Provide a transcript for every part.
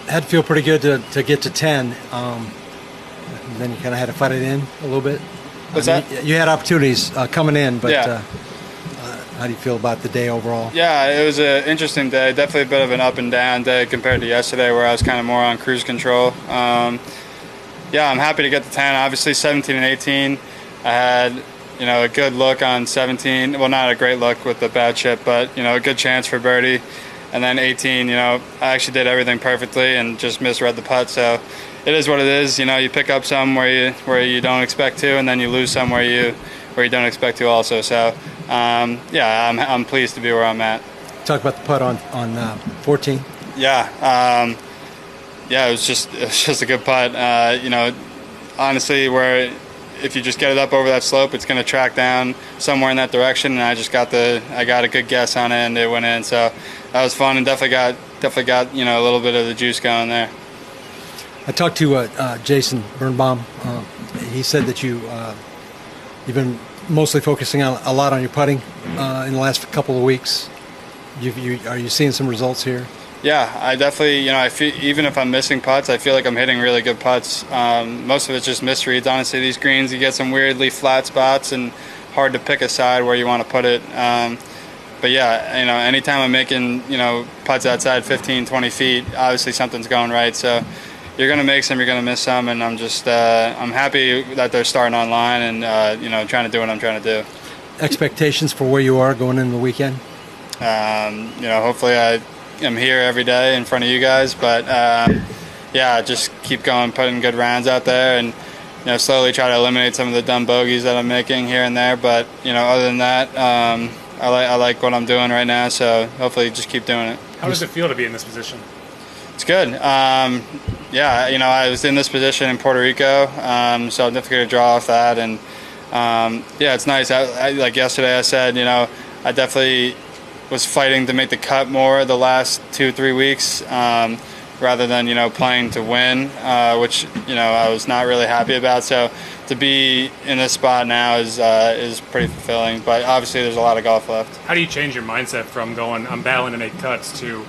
had to feel pretty good to get to 10. Then you kind of had to fight it in a little bit. What's that? You had opportunities coming in, but yeah. How do you feel about the day overall? Yeah, it was an interesting day. Definitely a bit of an up and down day compared to yesterday, where I was kind of more on cruise control. Yeah, I'm happy to get to 10. Obviously, 17 and 18, I had a good look on 17. Well, not a great look with the bad chip, but a good chance for birdie. And then 18, I actually did everything perfectly and just misread the putt. So it is what it is. You pick up some where you don't expect to, and then you lose some where you don't expect to also. So yeah, I'm pleased to be where I'm at. Talk about the putt on 14. Yeah, yeah, it was just a good putt. Honestly, where if you just get it up over that slope, it's going to track down somewhere in that direction. And I got a good guess on it, and it went in. So that was fun, and definitely got a little bit of the juice going there. I talked to Jason Birnbaum. He said that you've been mostly focusing a lot on your putting in the last couple of weeks. Are you seeing some results here? Yeah, I definitely, I feel, even if I'm missing putts, I feel like I'm hitting really good putts. Most of it's just misreads. Honestly, these greens, you get some weirdly flat spots and hard to pick a side where you want to put it. But yeah, anytime I'm making, putts outside 15, 20 feet, obviously something's going right. So you're going to make some, you're going to miss some, and I'm just, I'm happy that they're starting online and, trying to do what I'm trying to do. Expectations for where you are going into the weekend? Hopefully I'm here every day in front of you guys, but yeah, just keep going, putting good rounds out there, and slowly try to eliminate some of the dumb bogeys that I'm making here and there. But other than that, I like what I'm doing right now, so hopefully just keep doing it. How does it feel to be in this position? It's good. Yeah, I was in this position in Puerto Rico, so I'm definitely going to draw off that, and yeah, it's nice. I like yesterday I said, I definitely was fighting to make the cut more the last 2-3 weeks, rather than playing to win, which I was not really happy about. So to be in this spot now is pretty fulfilling. But obviously there's a lot of golf left. How do you change your mindset from going I'm battling to make cuts to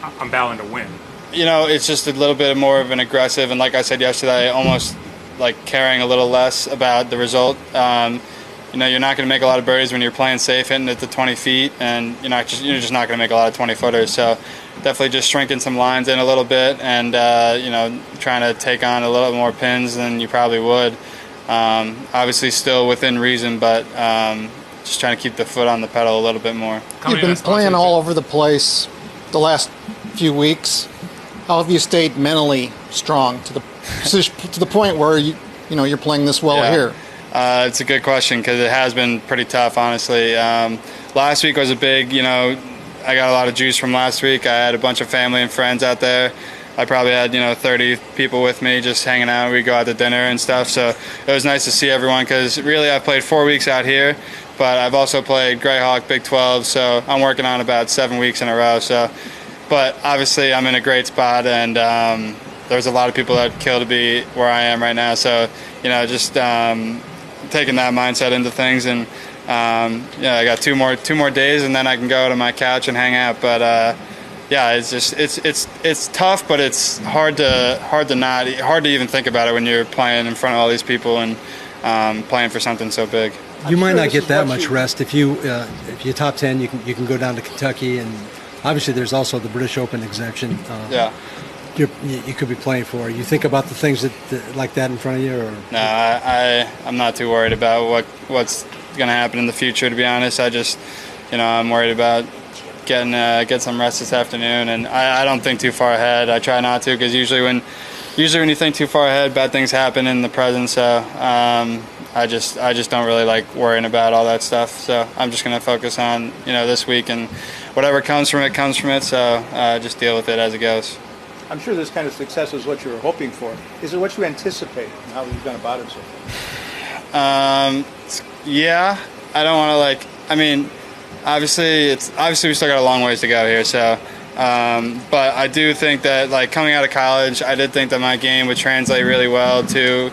I'm battling to win? It's just a little bit more of an aggressive, and like I said yesterday, almost like caring a little less about the result. You're not going to make a lot of birdies when you're playing safe, hitting it to 20 feet, and you're just not going to make a lot of 20-footers. So definitely just shrinking some lines in a little bit, and trying to take on a little more pins than you probably would. Obviously still within reason, but just trying to keep the foot on the pedal a little bit more. You've been playing all over the place the last few weeks. How have you stayed mentally strong to the point where you're playing this well here? It's a good question, because it has been pretty tough, honestly. Last week was a big, I got a lot of juice from last week. I had a bunch of family and friends out there. I probably had, 30 people with me just hanging out. We'd go out to dinner and stuff. So it was nice to see everyone, because really I've played 4 weeks out here, but I've also played Greyhawk, Big 12, so I'm working on about 7 weeks in a row. So, but obviously I'm in a great spot, and there's a lot of people that kill to be where I am right now. So, just taking that mindset into things, and I got two more days, and then I can go to my couch and hang out. But yeah, it's just it's tough, but it's hard to even think about it when you're playing in front of all these people and playing for something so big. You might not get that much rest if you top 10. You can go down to Kentucky, and obviously there's also the British Open exemption. Yeah. You could be playing for. You think about the things that like that in front of you, or no? I'm not too worried about what's going to happen in the future. To be honest, I just I'm worried about get some rest this afternoon, and I don't think too far ahead. I try not to, because usually when you think too far ahead, bad things happen in the present. So I just don't really like worrying about all that stuff. So I'm just going to focus on this week, and whatever comes from it. So just deal with it as it goes. I'm sure this kind of success is what you were hoping for. Is it what you anticipated, and how you've gone about it so far? Yeah, I don't want to obviously we still got a long ways to go here. So, but I do think that coming out of college, I did think that my game would translate really well to,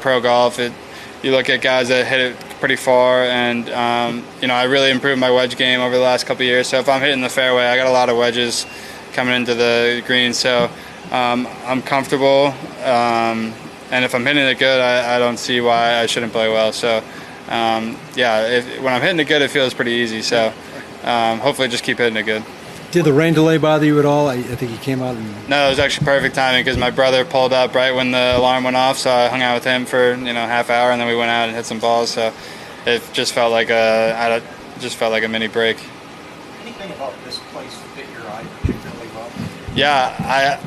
pro golf. You look at guys that hit it pretty far, and I really improved my wedge game over the last couple of years. So if I'm hitting the fairway, I got a lot of wedges coming into the green. So I'm comfortable, and if I'm hitting it good, I don't see why I shouldn't play well. So, yeah, when I'm hitting it good, it feels pretty easy. So, hopefully, just keep hitting it good. Did the rain delay bother you at all? I think you came out and... No, it was actually perfect timing because my brother pulled up right when the alarm went off, so I hung out with him for half hour, and then we went out and hit some balls. So it just felt like a mini break. Anything about this place fit your eye particularly well? Yeah,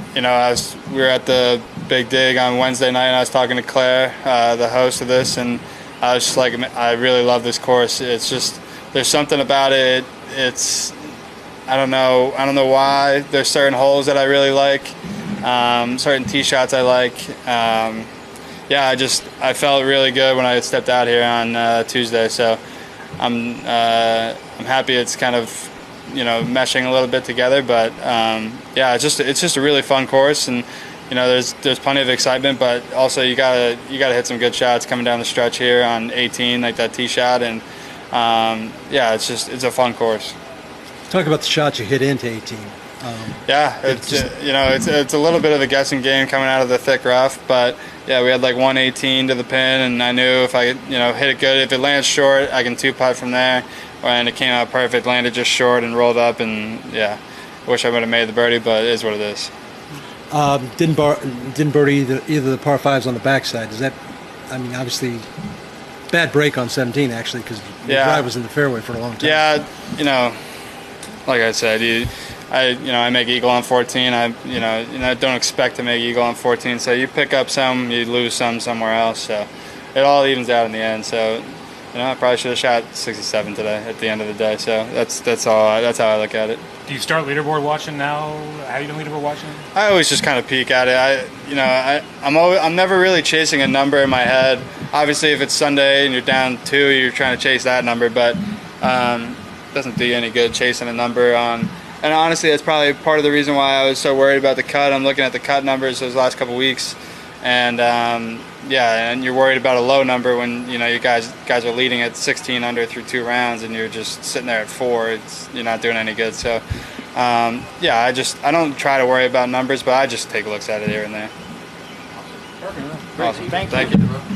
we were at the Big Dig on Wednesday night, and I was talking to Claire, the host of this, and I was just like, I really love this course. It's just, there's something about it. It's, I don't know why. There's certain holes that I really like, certain tee shots I like. Yeah, I felt really good when I stepped out here on Tuesday. So I'm happy it's kind of meshing a little bit together. But yeah, it's just a really fun course, and there's plenty of excitement. But also you gotta hit some good shots coming down the stretch here on 18, like that tee shot, and yeah, it's a fun course. Talk about the shots you hit into 18. Yeah, it's a little bit of a guessing game coming out of the thick rough, but yeah, we had like 118 to the pin, and I knew if I hit it good, if it lands short, I can two-putt from there, and it came out perfect, landed just short and rolled up, and yeah, I wish I would have made the birdie, but it is what it is. Didn't birdie either the par fives on the backside. Does that? I mean, obviously, bad break on 17 actually, because the drive was in the fairway for a long time. Yeah, like I said, I make eagle on 14. I don't expect to make eagle on 14. So you pick up some, you lose some somewhere else. So it all evens out in the end. So I probably should have shot 67 today at the end of the day. So that's all. That's how I look at it. Do you start leaderboard watching now? Have you been leaderboard watching? I always just kind of peek at it. I'm never really chasing a number in my head. Obviously, if it's Sunday and you're down 2, you're trying to chase that number, but. Doesn't do you any good chasing a number on, and honestly that's probably part of the reason why I was so worried about the cut. I'm looking at the cut numbers those last couple weeks, and yeah, and you're worried about a low number when you guys are leading at 16 under through 2 rounds and you're just sitting there at 4. You're not doing any good. So yeah, I don't try to worry about numbers, but I just take looks at it here and there. Perfect. Awesome. Thank you. Thank you.